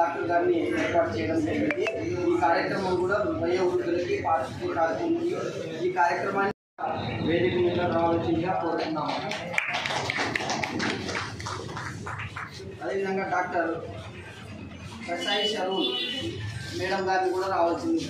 Doctor గారిని ఏర్పాటు చేయడం జరిగింది। ఈ కార్యక్రమం కూడా వయోవృద్ధులకి పారిశుద్ధ్య కార్మికులకి ఈ కార్యక్రమాన్ని వేదిక మీద రావాల్సిందిగా కోరుతున్నాము। అదేవిధంగా డాక్టర్ ప్రసాయి షరూన్ మేడం గారిని కూడా రావాల్సింది।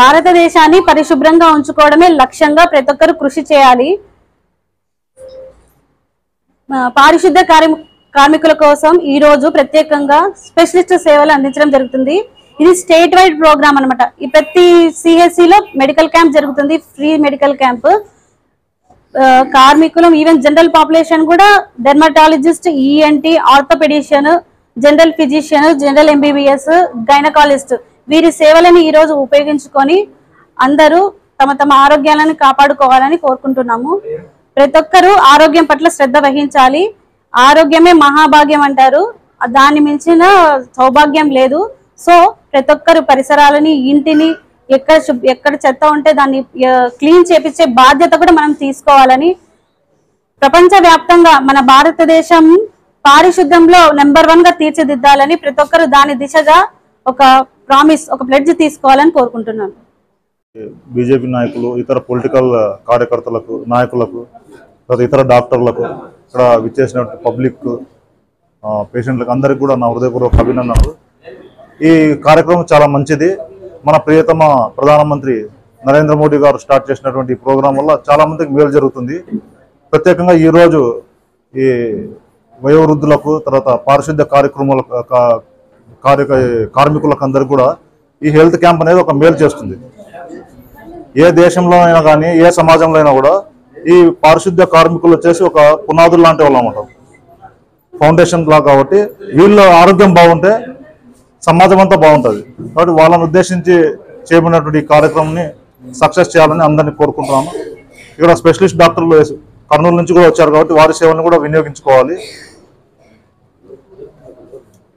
భారతదేశాన్ని పరిశుభ్రంగా ఉంచుకోవడమే లక్ష్యంగా ప్రతి ఒక్కరు కృషి చేయాలి। పారిశుద్ధ కార్మికుల కోసం ఈ రోజు ప్రత్యేకంగా స్పెషలిస్ట్ సేవలు అందించడం జరుగుతుంది। ఇది స్టేట్ వైడ్ ప్రోగ్రామ్ అన్నమాట। ఈ ప్రతి సిఎస్సి లో మెడికల్ క్యాంప్ జరుగుతుంది, ఫ్రీ మెడికల్ క్యాంప్। కార్మికులు ఈవెన్ జనరల్ పాపులేషన్ కూడా dermatologist, ENT, orthopaedician, general physician, general MBBS, gynaecologist వీరి సేవలను ఈ రోజు ఉపయోగించుకొని అందరూ తమ తమ ఆరోగ్యాలను కాపాడుకోవాలని కోరుకుంటున్నాము। ప్రతి ఒక్కరూ ఆరోగ్యం పట్ల శ్రద్ధ వహించాలి। ఆరోగ్యమే మహాభాగ్యం అంటారు, దాన్ని మించిన సౌభాగ్యం లేదు। సో ప్రతి ఒక్కరు పరిసరాలని, ఇంటిని ఎక్కడ చెత్త ఉంటే దాన్ని క్లీన్ చేపించే బాధ్యత కూడా మనం తీసుకోవాలని, ప్రపంచవ్యాప్తంగా మన భారతదేశం పారిశుద్ధ్యంలో నెంబర్ 1 గా తీర్చిదిద్దాలని ప్రతి ఒక్కరు దాని దిశగా ఒక ప్రామిస్, ఒక ప్లెడ్జ్ తీసుకోవాలని కోరుకుంటున్నాను। బీజేపీ నాయకులు, ఇతర పొలిటికల్ కార్యకర్తలకు, నాయకులకు, ఇతర డాక్టర్లకు, ఇక్కడ విచ్చేసిన పబ్లిక్, పేషెంట్లకు అందరికీ కూడా నా హృదయపూర్వక అభినందనలు। ఈ కార్యక్రమం చాలా మంచిది। మన ప్రియతమ ప్రధానమంత్రి నరేంద్ర మోడీ గారు స్టార్ట్ చేసినటువంటి ప్రోగ్రాం వల్ల చాలా మందికి మేలు జరుగుతుంది। ప్రత్యేకంగా ఈరోజు ఈ వయోవృద్ధులకు, తర్వాత పారిశుద్ధ్య కార్మికులకు అందరికీ కూడా ఈ హెల్త్ క్యాంప్ అనేది ఒక మేలు చేస్తుంది। ఏ దేశంలో అయినా కానీ, ఏ సమాజంలో అయినా కూడా ఈ పారిశుద్ధ్య కార్మికులు వచ్చేసి ఒక పునాదులు లాంటి వాళ్ళు అన్నమాట, ఫౌండేషన్ లా। కాబట్టి వీళ్ళ ఆరోగ్యం బాగుంటే సమాజం అంతా బాగుంటుంది। కాబట్టి వాళ్ళని ఉద్దేశించి చేయబడినటువంటి ఈ కార్యక్రమాన్ని సక్సెస్ చేయాలని అందరినీ కోరుకుంటున్నాను। ఇక్కడ స్పెషలిస్ట్ డాక్టర్లు కర్నూలు నుంచి కూడా వచ్చారు కాబట్టి వారి సేవలను కూడా వినియోగించుకోవాలి।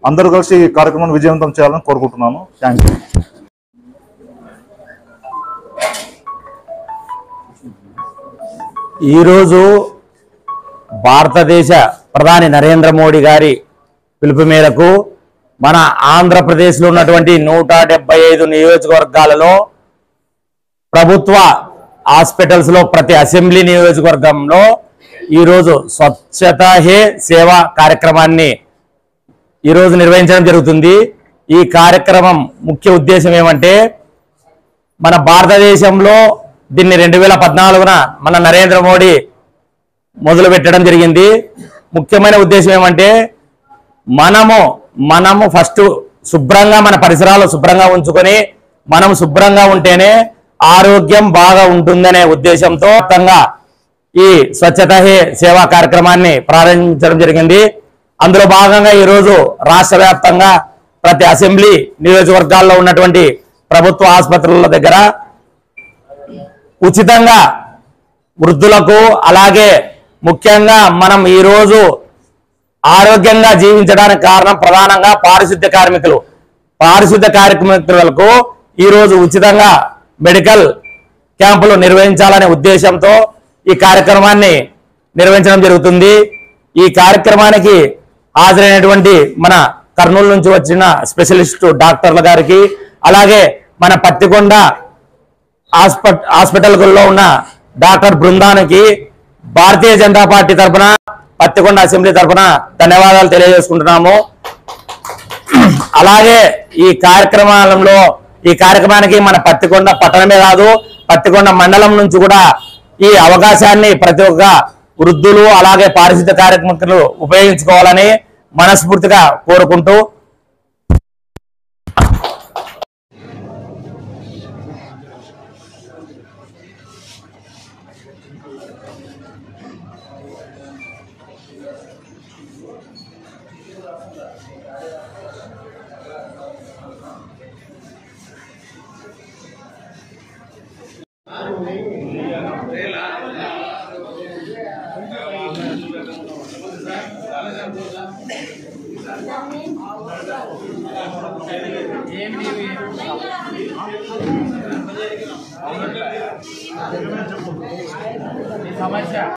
అందరూ కలిసి ఈ కార్యక్రమాన్ని విజయవంతం చేయాలని కోరుకుంటున్నాను। Thank you. ఈరోజు భారతదేశ ప్రధాని నరేంద్ర మోడీ గారి పిలుపు మేరకు మన ఆంధ్రప్రదేశ్లో ఉన్నటువంటి 175 నియోజకవర్గాలలో ప్రభుత్వ హాస్పిటల్స్లో ప్రతి అసెంబ్లీ నియోజకవర్గంలో ఈరోజు స్వచ్ఛతా హే సేవ కార్యక్రమాన్ని ఈరోజు నిర్వహించడం జరుగుతుంది। ఈ కార్యక్రమం ముఖ్య ఉద్దేశం ఏమంటే, మన భారతదేశంలో దీన్ని 2014న మన నరేంద్ర మోడీ మొదలు పెట్టడం జరిగింది। ముఖ్యమైన ఉద్దేశం ఏమంటే, మనము ఫస్ట్ శుభ్రంగా మన పరిసరాలు శుభ్రంగా ఉంచుకొని మనం శుభ్రంగా ఉంటేనే ఆరోగ్యం బాగా ఉంటుందనే ఉద్దేశంతో ఈ స్వచ్ఛతా హే సేవా కార్యక్రమాన్ని ప్రారంభించడం జరిగింది। అందులో భాగంగా ఈరోజు రాష్ట్ర వ్యాప్తంగా ప్రతి అసెంబ్లీ నియోజకవర్గాల్లో ఉన్నటువంటి ప్రభుత్వ ఆసుపత్రుల దగ్గర ఉచితంగా వృద్ధులకు, అలాగే ముఖ్యంగా మనం ఈరోజు ఆరోగ్యంగా జీవించడానికి కారణం ప్రధానంగా పారిశుద్ధ్య కార్మికులకు ఈరోజు ఉచితంగా మెడికల్ క్యాంపులు నిర్వహించాలనే ఉద్దేశంతో ఈ కార్యక్రమాన్ని నిర్వహించడం జరుగుతుంది। ఈ కార్యక్రమానికి హాజరైనటువంటి మన కర్నూలు నుంచి వచ్చిన స్పెషలిస్ట్ డాక్టర్ల గారికి, అలాగే మన పత్తికొండ హాస్పిటల్లో ఉన్న డాక్టర్ బృందానికి భారతీయ జనతా పార్టీ తరఫున పత్తికొండ అసెంబ్లీ తరఫున ధన్యవాదాలు తెలియజేసుకుంటున్నాము. అలాగే ఈ కార్యక్రమానికి మన పత్తికొండ పట్టణమే కాదు, పత్తికొండ మండలం నుంచి కూడా ఈ అవకాశాన్ని ప్రతి ఒక్క వృద్ధులు అలాగే పారిశుద్ధ్య కార్యక్రమాలు ఉపయోగించుకోవాలని మనస్ఫూర్తిగా కోరుకుంటూ సమస్య